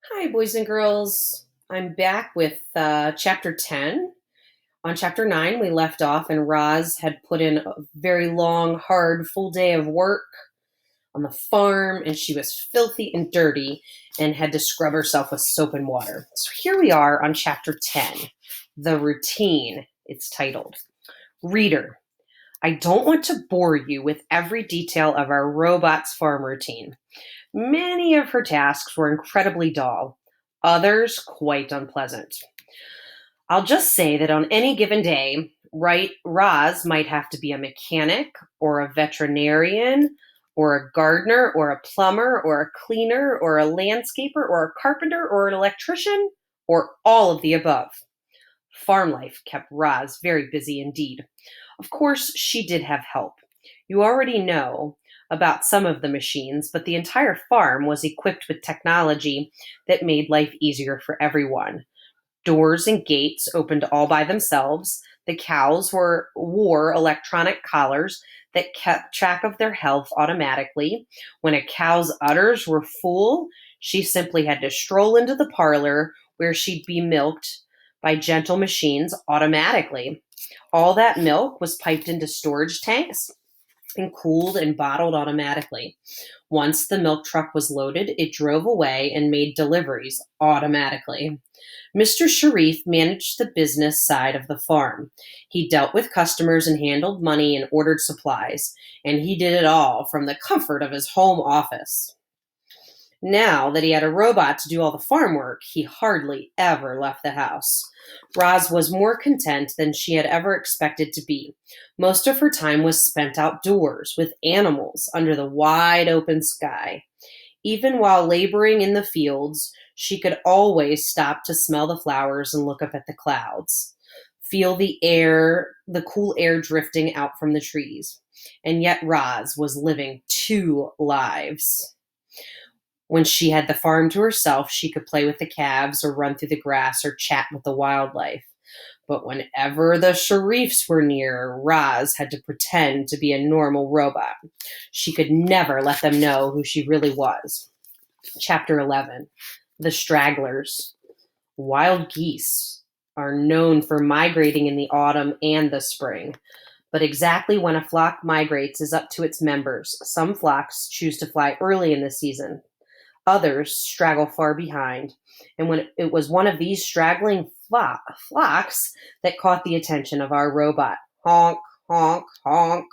Hi, boys and girls. I'm back with chapter 10. On chapter 9, we left off, and Roz had put in a very long, hard, full day of work on the farm, and she was filthy and dirty and had to scrub herself with soap and water. So here we are on chapter 10, The Routine, it's titled. Reader, I don't want to bore you with every detail of our robot's farm routine. Many of her tasks were incredibly dull, others quite unpleasant. I'll just say that on any given day, right, Roz might have to be a mechanic or a veterinarian or a gardener or a plumber or a cleaner or a landscaper or a carpenter or an electrician or all of the above. Farm life kept Roz very busy indeed. Of course, she did have help. You already know about some of the machines, but the entire farm was equipped with technology that made life easier for everyone. Doors and gates opened all by themselves. The cows wore electronic collars that kept track of their health automatically. When a cow's udders were full, she simply had to stroll into the parlor where she'd be milked by gentle machines automatically. All that milk was piped into storage tanks and cooled and bottled automatically. Once the milk truck was loaded, it drove away and made deliveries automatically. Mr. Sharif managed the business side of the farm. He dealt with customers and handled money and ordered supplies, and he did it all from the comfort of his home office. Now that he had a robot to do all the farm work, he hardly ever left the house. Roz was more content than she had ever expected to be. Most of her time was spent outdoors with animals under the wide open sky. Even while laboring in the fields, she could always stop to smell the flowers and look up at the clouds, feel the cool air drifting out from the trees. And yet Roz was living two lives. When she had the farm to herself, she could play with the calves or run through the grass or chat with the wildlife. But whenever the Sharifs were near, Roz had to pretend to be a normal robot. She could never let them know who she really was. Chapter 11, The Stragglers. Wild geese are known for migrating in the autumn and the spring. But exactly when a flock migrates is up to its members. Some flocks choose to fly early in the season. Others straggle far behind. And when it was one of these straggling flocks that caught the attention of our robot. Honk, honk, honk.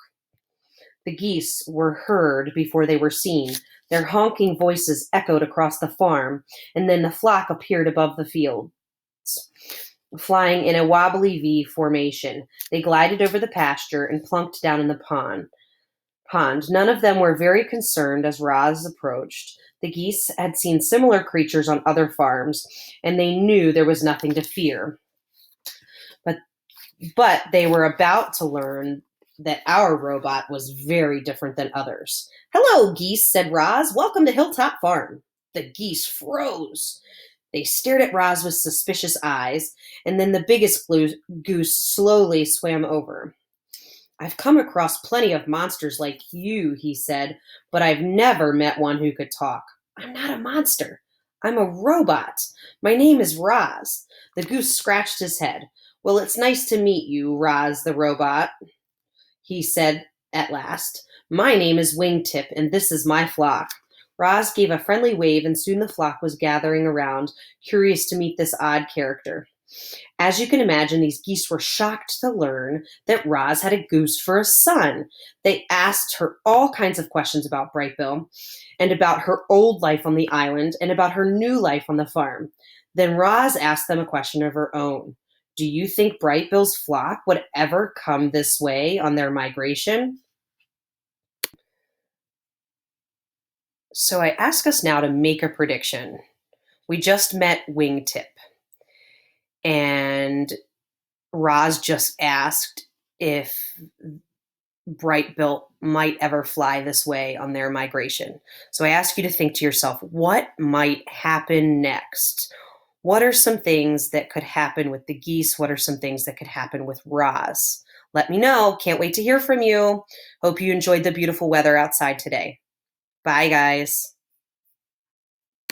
The geese were heard before they were seen. Their honking voices echoed across the farm, and then the flock appeared above the fields. Flying in a wobbly V formation, they glided over the pasture and plunked down in the pond. None of them were very concerned as Roz approached. The geese had seen similar creatures on other farms, and they knew there was nothing to fear. But they were about to learn that our robot was very different than others. "Hello, geese," said Roz. "Welcome to Hilltop Farm." The geese froze. They stared at Roz with suspicious eyes, and then the biggest goose slowly swam over. "I've come across plenty of monsters like you," he said, "but I've never met one who could talk." "I'm not a monster. I'm a robot. My name is Roz." The goose scratched his head. "Well, it's nice to meet you, Roz the robot," he said at last. "My name is Wingtip, and this is my flock." Roz gave a friendly wave, and soon the flock was gathering around, curious to meet this odd character. As you can imagine, these geese were shocked to learn that Roz had a goose for a son. They asked her all kinds of questions about Brightbill, and about her old life on the island, and about her new life on the farm. Then Roz asked them a question of her own. "Do you think Brightbill's flock would ever come this way on their migration?" So I ask us now to make a prediction. We just met Wingtip, and Roz just asked if Brightbill might ever fly this way on their migration. So I ask you to think to yourself, what might happen next? What are some things that could happen with the geese? What are some things that could happen with Roz? Let me know. Can't wait to hear from you. Hope you enjoyed the beautiful weather outside today. Bye, guys.